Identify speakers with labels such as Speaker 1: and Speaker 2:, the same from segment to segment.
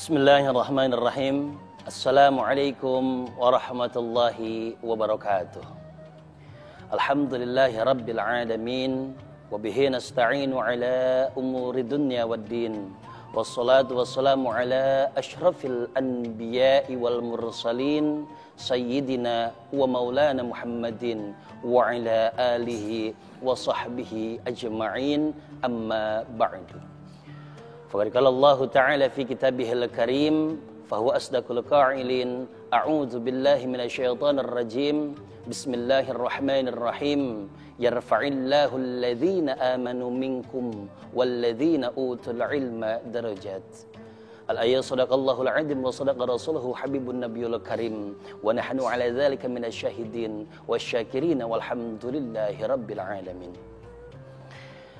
Speaker 1: Bismillahirrahmanirrahim. Assalamualaikum warahmatullahi wabarakatuh. Alhamdulillahi rabbil alamin. Wabihi nasta'inu ala umuri dunya waddin. Wassalatu wassalamu ala ashrafil anbiya'i wal mursalin. Sayyidina wa maulana Muhammadin wa ala alihi wa sahbihi ajma'in. Amma ba'du. Faqad qala Allah Ta'ala fi kitabihil karim fahuwa asdaqul qa'ilin a'udzu billahi minasyaitonir rajim bismillahirrahmanirrahim yarfa'illahu alladhina amanu minkum walladhina utul ilma darajat. Al-ayat sadaqallahul azim wa sadaqa rasuluhu habibun nabiyul karim wa nahnu ala dzalika minasyahidin wasyakirin walhamdulillahi rabbil alamin.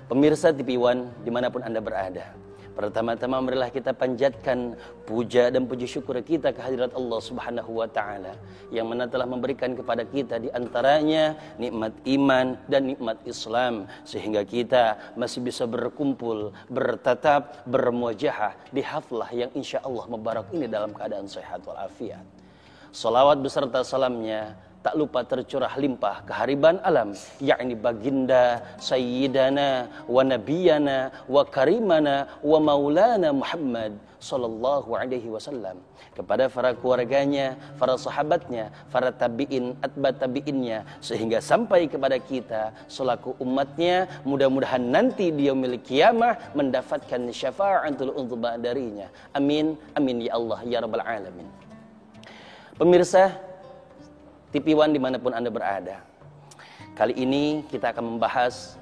Speaker 1: Pemirsa TV One dimanapun Anda berada, pertama-tama marilah kita panjatkan puja dan puji syukur kita kehadirat Allah Subhanahu wa Ta'ala yang mana telah memberikan kepada kita di antaranya nikmat iman dan nikmat Islam, sehingga kita masih bisa berkumpul, bertatap, bermuajahah di haflah yang insya Allah mubarak ini dalam keadaan sehat walafiat. Salawat beserta salamnya tak lupa tercurah limpah kehariban alam, yakni baginda sayyidana wa nabiyana wa karimana wa maulana Muhammad sallallahu alaihi wasallam, kepada para keluarganya, para sahabatnya, para tabi'in, atba tabi'innya, sehingga sampai kepada kita selaku umatnya. Mudah-mudahan nanti di yaumil qiyamah mendapatkan syafa'atul uzma darinya. Amin, amin ya Allah ya rabbal alamin. Pemirsa TV One dimanapun Anda berada, kali ini kita akan membahas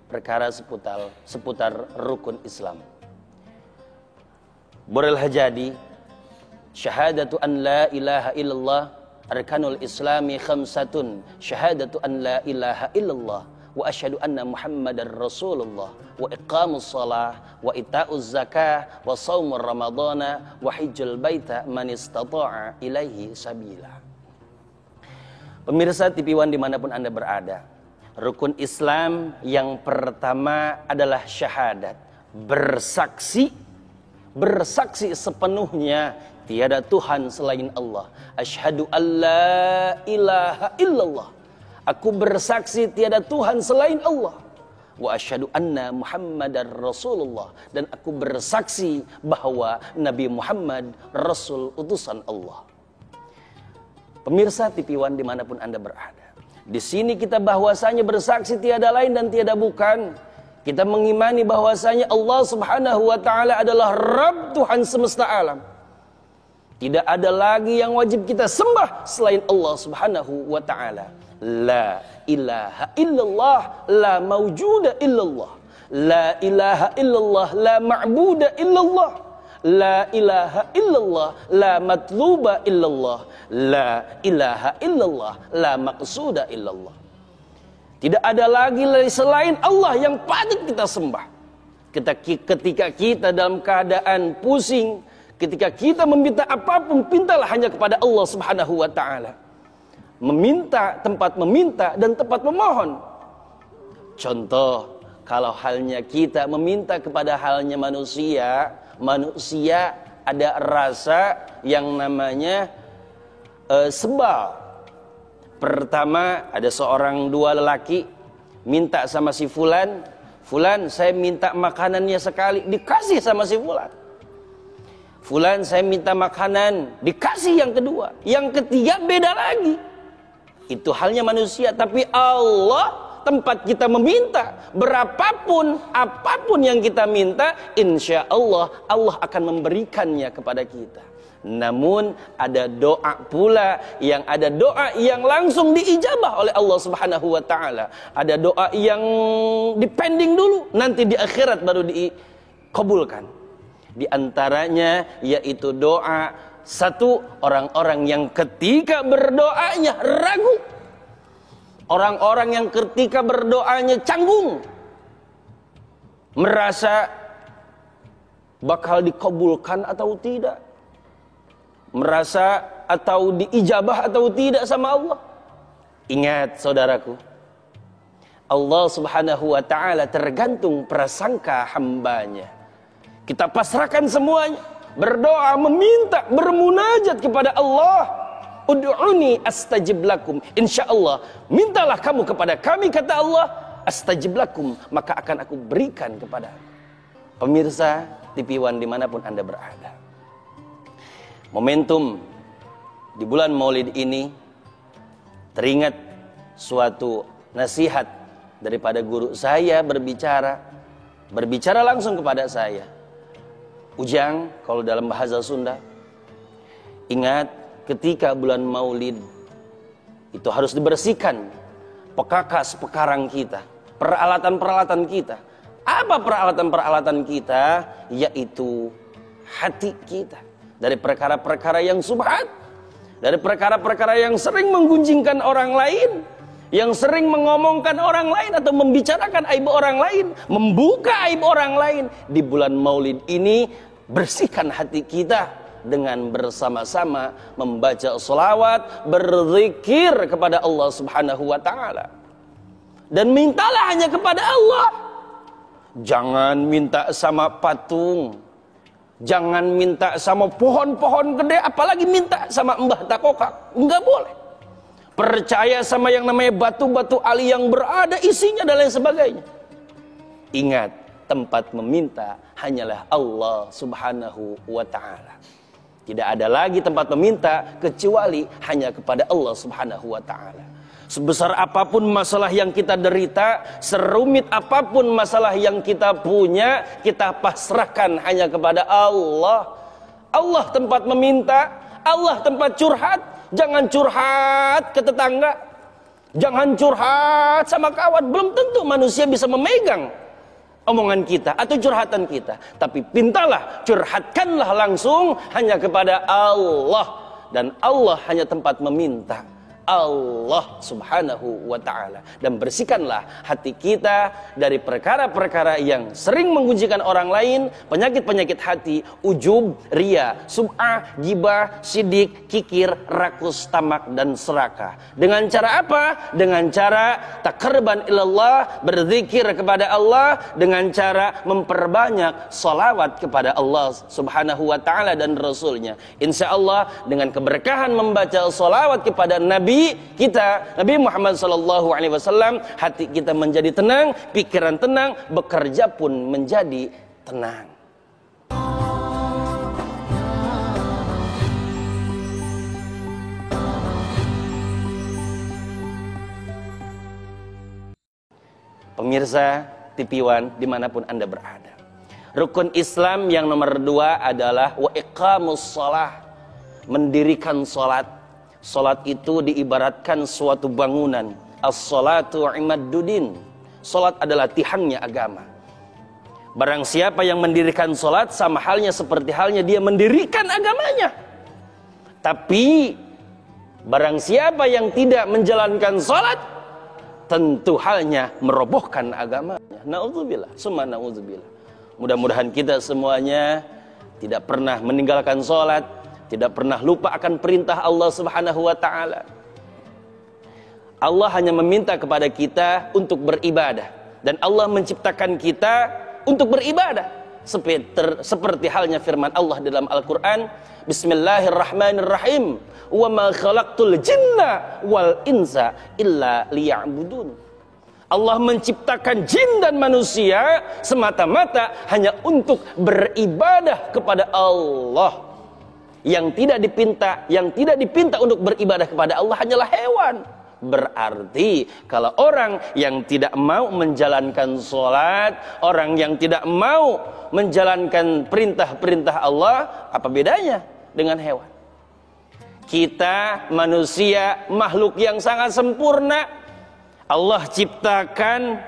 Speaker 1: perkara seputar rukun Islam. Borel hajadi syahadatu an la ilaha illallah arkanul islami khamsatun syahadatu an la ilaha illallah wa asyhadu anna muhammadar rasulullah wa iqamus shalah wa ita'uz zakah wa shaumur ramadhana wa hajjul baita man istata'a ilaihi sabila. Pemirsa TV One dimanapun Anda berada, rukun Islam yang pertama adalah syahadat, bersaksi sepenuhnya tiada Tuhan selain Allah. Asyhadu alla ilaha illallah, aku bersaksi tiada Tuhan selain Allah. Wa asyhadu anna muhammadar rasulullah, dan aku bersaksi bahwa Nabi Muhammad Rasul utusan Allah. Pemirsa TV One dimanapun Anda berada, di sini kita bahwasanya bersaksi tiada lain dan tiada bukan. Kita mengimani bahwasanya Allah Subhanahu wa Ta'ala adalah Rabb, Tuhan semesta alam. Tidak ada lagi yang wajib kita sembah selain Allah Subhanahu wa Ta'ala. La ilaha illallah, la mawjuda illallah. La ilaha illallah, la ma'buda illallah. La ilaha illallah, la matluba illallah. La ilaha illallah, la maqsuda illallah. Tidak ada lagi selain Allah yang patut kita sembah. Ketika kita dalam keadaan pusing, ketika kita meminta apapun, mintalah hanya kepada Allah Subhanahu wa Ta'ala. Meminta, tempat meminta dan tempat memohon. Contoh, kalau halnya kita meminta kepada halnya manusia ada rasa yang namanya sebal. Pertama, ada dua lelaki minta sama si Fulan, saya minta makanannya sekali, dikasih sama si Fulan. Fulan, saya minta makanan, dikasih yang kedua, yang ketiga beda lagi. Itu halnya manusia. Tapi Allah, tempat kita meminta, berapapun, apapun yang kita minta, insya Allah, Allah akan memberikannya kepada kita. Namun ada doa pula, yang ada doa yang langsung diijabah oleh Allah Subhanahu wa Ta'ala. Ada doa yang dipending dulu, nanti di akhirat baru dikabulkan. Di antaranya yaitu doa satu, orang-orang yang ketika berdoanya ragu. Orang-orang yang ketika berdoanya canggung, merasa bakal dikabulkan atau tidak, merasa atau diijabah atau tidak sama Allah. Ingat saudaraku, Allah Subhanahu wa Ta'ala tergantung prasangka hambanya. Kita pasrahkan semuanya. berdoa, meminta, bermunajat kepada Allah. Ud'uni astajib lakum. Insyaallah, mintalah kamu kepada kami, kata Allah, astajib lakum, maka akan aku berikan kepada pemirsa TV One dimanapun Anda berada. Momentum di bulan Maulid ini, teringat suatu nasihat daripada guru saya berbicara langsung kepada saya. Ujang, kalau dalam bahasa Sunda, ingat ketika bulan Maulid itu harus dibersihkan pekakas pekarang kita, peralatan-peralatan kita. Apa peralatan-peralatan kita? Yaitu hati kita, dari perkara-perkara yang subhat, dari perkara-perkara yang sering menggunjingkan orang lain, yang sering mengomongkan orang lain atau membicarakan aib orang lain, membuka aib orang lain. Di bulan Maulid ini, bersihkan hati kita dengan bersama-sama membaca sholawat, berzikir kepada Allah Subhanahu wa ta'ala. Dan mintalah hanya kepada Allah. Jangan minta sama patung, jangan minta sama pohon-pohon gede, apalagi minta sama Mbah Takokak. Enggak boleh. Percaya sama yang namanya batu-batu ali yang berada isinya dan lain sebagainya. Ingat, tempat meminta hanyalah Allah Subhanahu wa ta'ala. Tidak ada lagi tempat meminta kecuali hanya kepada Allah Subhanahu wa ta'ala. Sebesar apapun masalah yang kita derita, serumit apapun masalah yang kita punya, kita pasrahkan hanya kepada Allah. Allah tempat meminta, Allah tempat curhat. Jangan curhat ke tetangga, jangan curhat sama kawan. Belum tentu manusia bisa memegang omongan kita atau curhatan kita. Tapi pintalah, curhatkanlah langsung hanya kepada Allah. Dan Allah hanya tempat meminta, Allah Subhanahu wa ta'ala. Dan bersihkanlah hati kita dari perkara-perkara yang sering menggunjingkan orang lain, penyakit-penyakit hati, ujub, ria, sum'ah, gibah, sidik, kikir, rakus, tamak, dan serakah. Dengan cara apa? Dengan cara taqarruban ilallah, berzikir kepada Allah, dengan cara memperbanyak salawat kepada Allah Subhanahu wa ta'ala dan Rasulnya. Insya Allah dengan keberkahan membaca salawat kepada Nabi kita, Nabi Muhammad SAW, hati kita menjadi tenang, pikiran tenang, bekerja pun menjadi tenang. Pemirsa TV One dimanapun Anda berada, rukun Islam yang nomor 2 adalah wa iqamus shalah, mendirikan salat. Salat itu diibaratkan suatu bangunan. As-salatu imaduddin. Salat adalah tiangnya agama. Barang siapa yang mendirikan salat, sama halnya seperti halnya dia mendirikan agamanya. Tapi barang siapa yang tidak menjalankan salat, tentu halnya merobohkan agamanya. Na'udzubillah, summa na'udzubillah. Mudah-mudahan kita semuanya tidak pernah meninggalkan salat, tidak pernah lupa akan perintah Allah Subhanahu wa ta'ala. Allah hanya meminta kepada kita untuk beribadah. Dan Allah menciptakan kita untuk beribadah. Seperti halnya firman Allah dalam Al-Quran, Bismillahirrahmanirrahim, wa ma khalaqtul jinna wal insa illa liya'budun. Allah menciptakan jin dan manusia semata-mata hanya untuk beribadah kepada Allah. Yang tidak dipinta untuk beribadah kepada Allah hanyalah hewan. Berarti kalau orang yang tidak mau menjalankan sholat, orang yang tidak mau menjalankan perintah-perintah Allah, apa bedanya dengan hewan? Kita manusia makhluk yang sangat sempurna. Allah ciptakan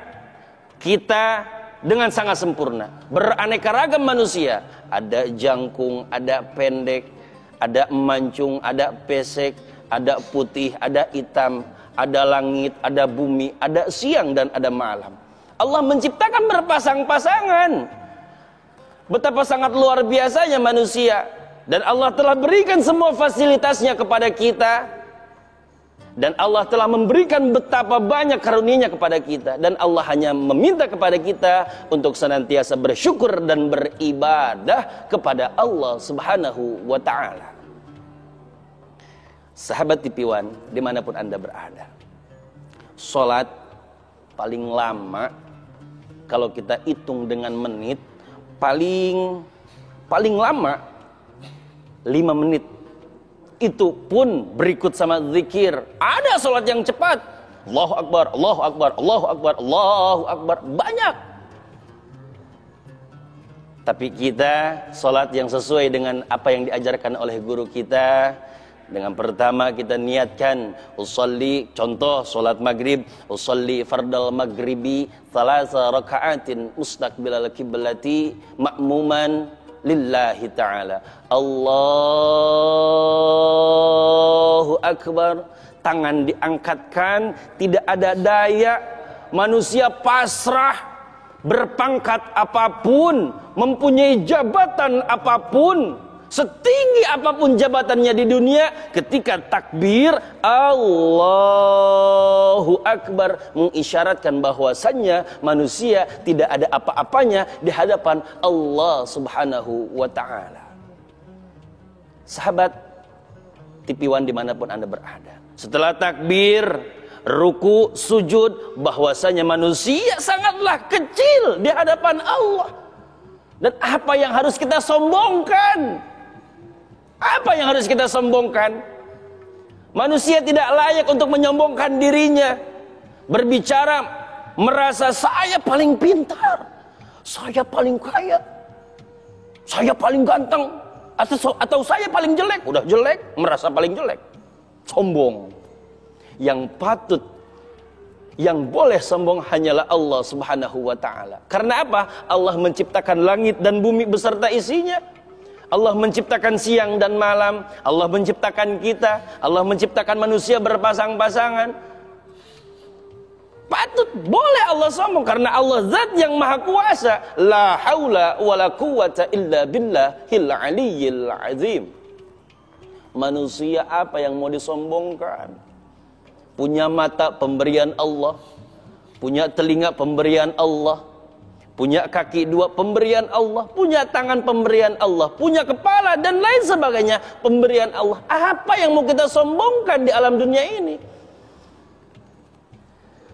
Speaker 1: kita dengan sangat sempurna. Beraneka ragam manusia. Ada jangkung, ada pendek, ada mancung, ada pesek, ada putih, ada hitam, ada langit, ada bumi, ada siang dan ada malam. Allah menciptakan berpasang-pasangan. Betapa sangat luar biasanya manusia. Dan Allah telah berikan semua fasilitasnya kepada kita. Dan Allah telah memberikan betapa banyak karunia-Nya kepada kita. Dan Allah hanya meminta kepada kita untuk senantiasa bersyukur dan beribadah kepada Allah Subhanahu wa ta'ala. Sahabat TV1, dimanapun Anda berada, sholat paling lama, kalau kita hitung dengan menit, paling lama 5 menit. Itu pun berikut sama zikir. Ada sholat yang cepat, Allahu Akbar, Allahu Akbar, Allahu Akbar, Allahu Akbar, banyak. Tapi kita sholat yang sesuai dengan apa yang diajarkan oleh guru kita. Dengan pertama kita niatkan usolli, contoh sholat maghrib, usolli fardal maghribi thalatha raka'atin mustaqbilal kiblati ma'muman lillahi ta'ala. Allahu Akbar. Tangan diangkatkan, tidak ada daya. Manusia pasrah, berpangkat apapun, mempunyai jabatan apapun, setinggi apapun jabatannya di dunia, ketika takbir Allahu Akbar mengisyaratkan bahwasannya manusia tidak ada apa-apanya di hadapan Allah Subhanahu wa ta'ala. Sahabat TV1 dimanapun Anda berada, setelah takbir, ruku, sujud, bahwasanya manusia sangatlah kecil di hadapan Allah. Dan apa yang harus kita sombongkan? Apa yang harus kita sombongkan? Manusia tidak layak untuk menyombongkan dirinya, berbicara merasa saya paling pintar, saya paling kaya, saya paling ganteng, atau saya paling jelek. Udah jelek, merasa paling jelek, sombong. Yang patut, yang boleh sombong hanyalah Allah Subhanahu wa ta'ala. Karena apa? Allah menciptakan langit dan bumi beserta isinya. Allah menciptakan siang dan malam. Allah menciptakan kita. Allah menciptakan manusia berpasang-pasangan. Patut, boleh Allah sombong, karena Allah zat yang maha kuasa. La haula wa la quwata illa billahil aliyyil azim. Manusia apa yang mau disombongkan? Punya mata, pemberian Allah. Punya telinga, pemberian Allah. Punya kaki 2, pemberian Allah. Punya tangan, pemberian Allah. Punya kepala dan lain sebagainya, pemberian Allah. Apa yang mau kita sombongkan di alam dunia ini?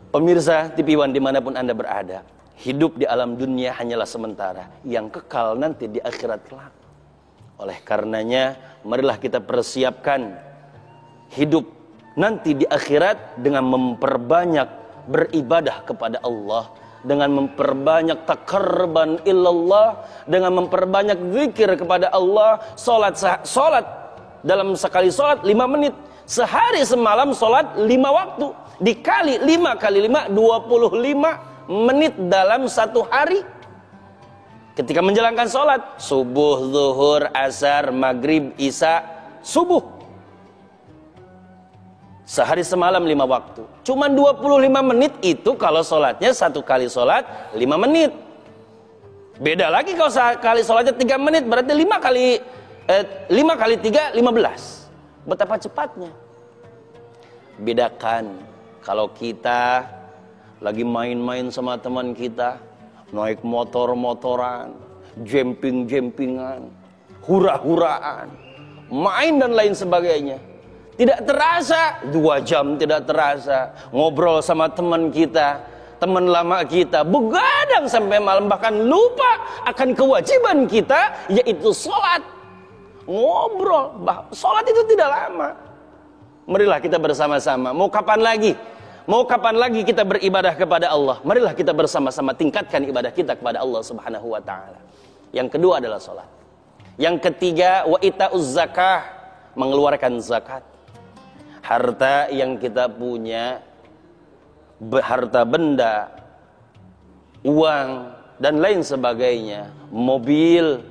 Speaker 1: Pemirsa TV1 dimanapun Anda berada, hidup di alam dunia hanyalah sementara, yang kekal nanti di akhirat kelak. Oleh karenanya, marilah kita persiapkan hidup nanti di akhirat dengan memperbanyak beribadah kepada Allah, dengan memperbanyak taqarruban illallah, dengan memperbanyak zikir kepada Allah. Salat dalam sekali salat 5 menit, sehari semalam salat 5 waktu, dikali 5 kali 5 25 menit dalam satu hari. Ketika menjalankan salat subuh, zuhur, asar, maghrib, isya, subuh, sehari semalam 5 waktu. Cuman 25 menit itu kalau sholatnya satu kali sholat 5 menit. Beda lagi kalau sekali sholatnya 3 menit, berarti 5 kali 3, 15. Betapa cepatnya. Bedakan kalau kita lagi main-main sama teman kita, naik motor-motoran, jemping-jempingan, hura-huraan, main dan lain sebagainya. Tidak terasa, 2 jam tidak terasa. Ngobrol sama teman kita, teman lama kita, begadang sampai malam, bahkan lupa akan kewajiban kita, yaitu sholat. Ngobrol, sholat itu tidak lama. Marilah kita bersama-sama. Mau kapan lagi? Mau kapan lagi kita beribadah kepada Allah? Marilah kita bersama-sama tingkatkan ibadah kita kepada Allah Subhanahu wa ta'ala. Yang kedua adalah sholat. Yang ketiga, wa ita'uz zakah, mengeluarkan zakat. Harta yang kita punya, harta benda, uang, dan lain sebagainya, mobil,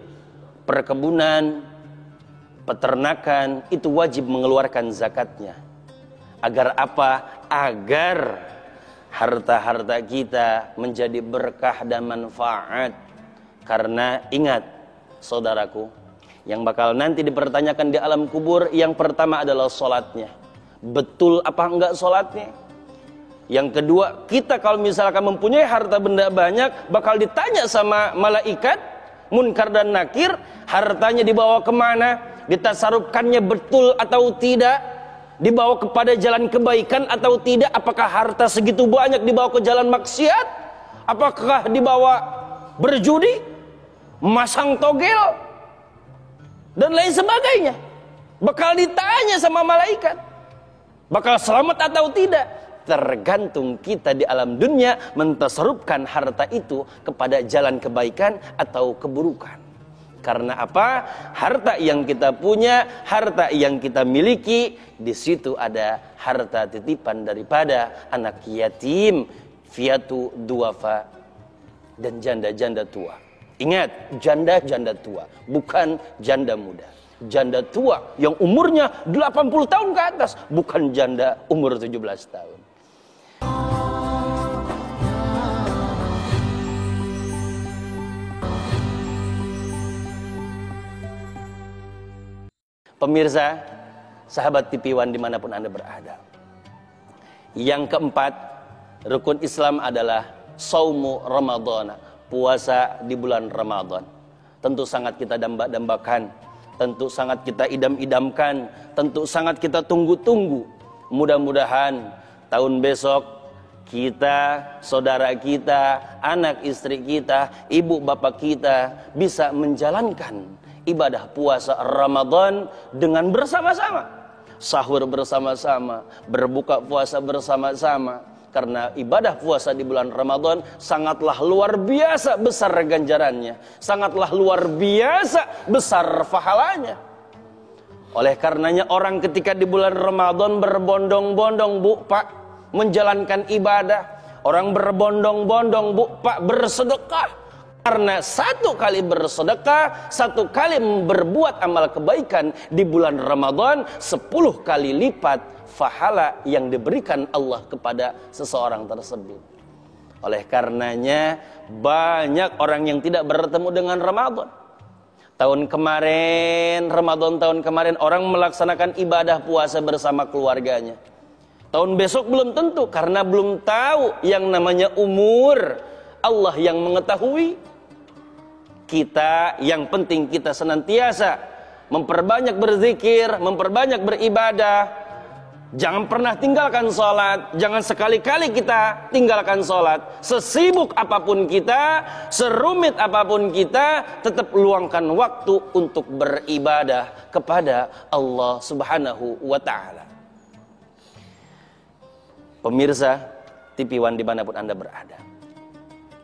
Speaker 1: perkebunan, peternakan, itu wajib mengeluarkan zakatnya. Agar apa? Agar harta-harta kita menjadi berkah dan manfaat. Karena ingat, saudaraku, yang bakal nanti dipertanyakan di alam kubur, yang pertama adalah sholatnya. betul apa enggak sholatnya. Yang kedua, kita kalau misalkan mempunyai harta benda banyak, bakal ditanya sama malaikat Munkar dan Nakir, hartanya dibawa kemana, ditasarufkannya betul atau tidak, dibawa kepada jalan kebaikan atau tidak, apakah harta segitu banyak dibawa ke jalan maksiat, apakah dibawa berjudi, masang togel, dan lain sebagainya. Bakal ditanya sama malaikat, bakal selamat atau tidak. Tergantung kita di alam dunia mentasarufkan harta itu kepada jalan kebaikan atau keburukan. Karena apa? Harta yang kita punya, harta yang kita miliki, di situ ada harta titipan daripada anak yatim, fiatu duafa, dan janda-janda tua. Ingat, janda-janda tua, bukan janda muda. Janda tua yang umurnya 80 tahun ke atas, bukan janda umur 17 tahun. Pemirsa, sahabat TV One dimanapun Anda berada. Yang keempat, rukun Islam adalah Saumu Ramadhan, puasa di bulan Ramadan. Tentu sangat kita dambakan, tentu sangat kita idam-idamkan, tentu sangat kita tunggu-tunggu. Mudah-mudahan tahun besok kita, saudara kita, anak istri kita, ibu bapak kita bisa menjalankan ibadah puasa Ramadan dengan bersama-sama, sahur bersama-sama, berbuka puasa bersama-sama. Karena ibadah puasa di bulan Ramadan sangatlah luar biasa besar ganjarannya, sangatlah luar biasa besar pahalanya. Oleh karenanya orang ketika di bulan Ramadan berbondong-bondong, Bu, Pak, menjalankan ibadah. Orang berbondong-bondong, Bu, Pak, bersedekah. Karena satu kali bersedekah, satu kali berbuat amal kebaikan di bulan Ramadan, 10 kali lipat pahala yang diberikan Allah kepada seseorang tersebut. Oleh karenanya banyak orang yang tidak bertemu dengan Ramadan. Tahun kemarin, Ramadan tahun kemarin, orang melaksanakan ibadah puasa bersama keluarganya. Tahun besok belum tentu, karena belum tahu yang namanya umur. Allah yang mengetahui. Kita, yang penting kita senantiasa memperbanyak berzikir, memperbanyak beribadah. Jangan pernah tinggalkan sholat. Jangan sekali-kali kita tinggalkan sholat. Sesibuk apapun kita, serumit apapun kita, tetap luangkan waktu untuk beribadah kepada Allah Subhanahu wa ta'ala. Pemirsa TV One dimanapun Anda berada,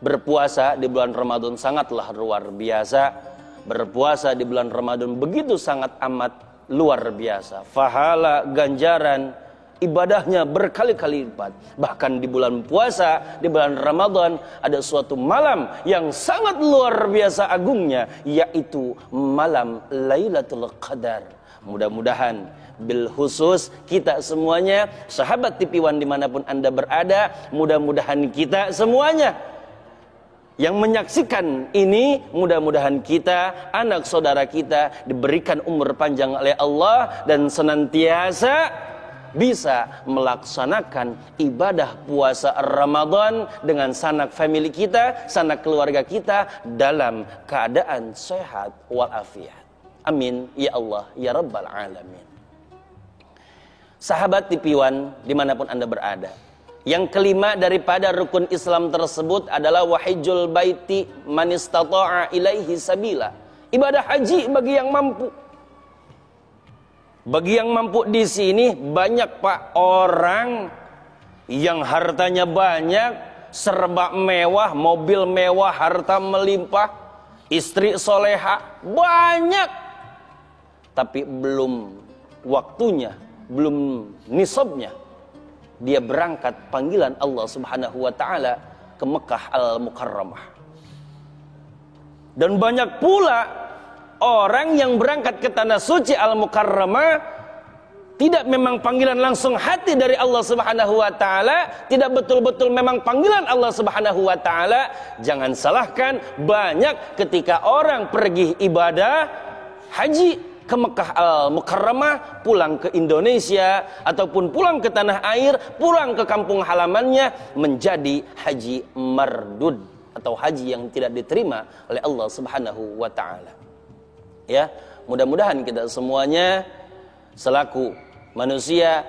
Speaker 1: berpuasa di bulan Ramadan sangatlah luar biasa. Berpuasa di bulan Ramadan begitu sangat amat luar biasa. Pahala, ganjaran, ibadahnya berkali-kali lipat. Bahkan di bulan puasa, di bulan Ramadan, ada suatu malam yang sangat luar biasa agungnya, yaitu malam Lailatul Qadar. Mudah-mudahan bil khusus kita semuanya, sahabat TV One dimanapun Anda berada, mudah-mudahan kita semuanya yang menyaksikan ini, mudah-mudahan kita, anak saudara kita diberikan umur panjang oleh Allah dan senantiasa bisa melaksanakan ibadah puasa Ramadan dengan sanak family kita, sanak keluarga kita dalam keadaan sehat walafiat. Amin ya Allah ya Rabbal Alamin. Sahabat TV One dimanapun Anda berada, yang kelima daripada rukun Islam tersebut adalah wahijjul baiti man istata'a ilaihi sabila. Ibadah haji bagi yang mampu. Bagi yang mampu di sini banyak, Pak, orang yang hartanya banyak, serba mewah, mobil mewah, harta melimpah, istri soleha, banyak. Tapi belum waktunya, belum nisabnya dia berangkat panggilan Allah Subhanahu wa ta'ala ke Mekah Al-Mukarramah. Dan banyak pula orang yang berangkat ke tanah suci Al-Mukarramah tidak memang panggilan langsung hati dari Allah Subhanahu wa ta'ala, tidak betul-betul memang panggilan Allah Subhanahu wa ta'ala. Jangan salahkan, banyak ketika orang pergi ibadah haji, ke Mekah Al-Mukarramah, pulang ke Indonesia, ataupun pulang ke tanah air, pulang ke kampung halamannya, menjadi haji mardud, atau haji yang tidak diterima oleh Allah Subhanahu wa Ta'ala. Ya, mudah-mudahan kita semuanya selaku manusia,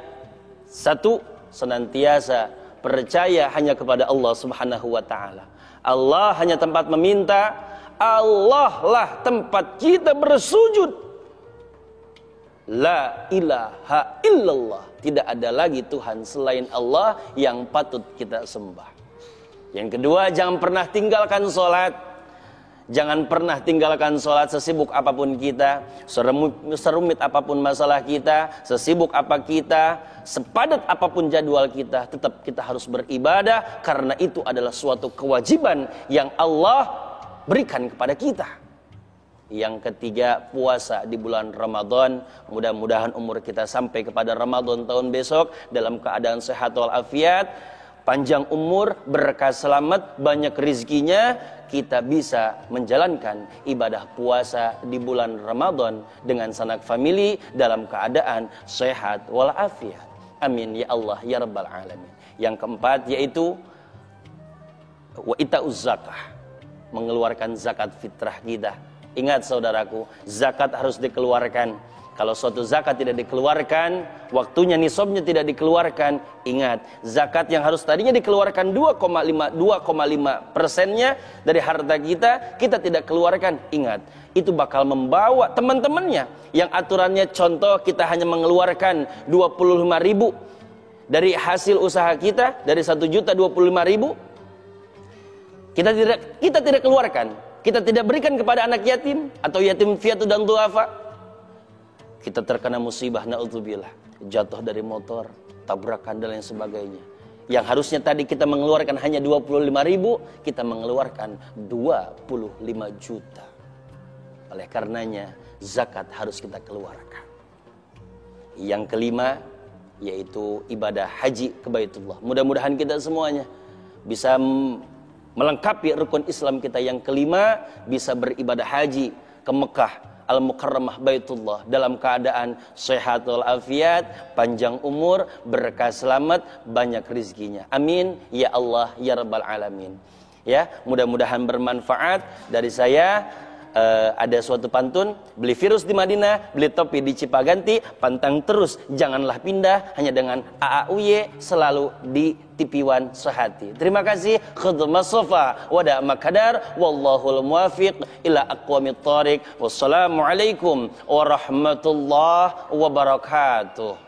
Speaker 1: satu, senantiasa percaya hanya kepada Allah Subhanahu wa Ta'ala. Allah hanya tempat meminta, Allah lah tempat kita bersujud. La ilaha illallah, tidak ada lagi Tuhan selain Allah yang patut kita sembah. Yang kedua, jangan pernah tinggalkan sholat. Jangan pernah tinggalkan sholat sesibuk apapun kita, serumit apapun masalah kita, sesibuk apa kita, sepadat apapun jadwal kita, tetap kita harus beribadah, karena itu adalah suatu kewajiban yang Allah berikan kepada kita. Yang ketiga, puasa di bulan Ramadan. Mudah-mudahan umur kita sampai kepada Ramadan tahun besok dalam keadaan sehat walafiat, panjang umur, berkah selamat, banyak rezekinya, kita bisa menjalankan ibadah puasa di bulan Ramadan dengan sanak famili dalam keadaan sehat walafiat. Amin ya Allah ya Rabbal Alamin. Yang keempat yaitu wa ita'uz zakah, mengeluarkan zakat fitrah kita. Ingat saudaraku, zakat harus dikeluarkan. Kalau suatu zakat tidak dikeluarkan, waktunya nisabnya tidak dikeluarkan, ingat, zakat yang harus tadinya dikeluarkan 2,5%-nya dari harta kita tidak keluarkan. Ingat, itu bakal membawa teman-temannya yang aturannya, contoh, kita hanya mengeluarkan 25.000 dari hasil usaha kita, dari 1.025.000, kita tidak keluarkan. Kita tidak berikan kepada anak yatim atau yatim piatu dan duafa. Kita terkena musibah, na'udzubillah, jatuh dari motor, tabrakan dan lain sebagainya. Yang harusnya tadi kita mengeluarkan hanya 25.000, kita mengeluarkan 25 juta. Oleh karenanya zakat harus kita keluarkan. Yang kelima yaitu ibadah haji ke Baitullah. Mudah-mudahan kita semuanya bisa melengkapi rukun Islam kita yang kelima, bisa beribadah haji ke Mekah Al-Mukarramah Baitullah dalam keadaan sehat walafiat, panjang umur, berkah selamat, banyak rezekinya. Amin ya Allah ya Rabbal Alamin. Ya, mudah-mudahan bermanfaat. Dari saya ada suatu pantun, beli virus di Madinah, beli topi di Cipaganti, pantang terus, janganlah pindah, hanya dengan AAUY selalu di TV1 sehati. Terima kasih. Khudma sofa wada makadar, wallahul muwafiq ila aqwamit thariq. Wassalamualaikum warahmatullahi wabarakatuh.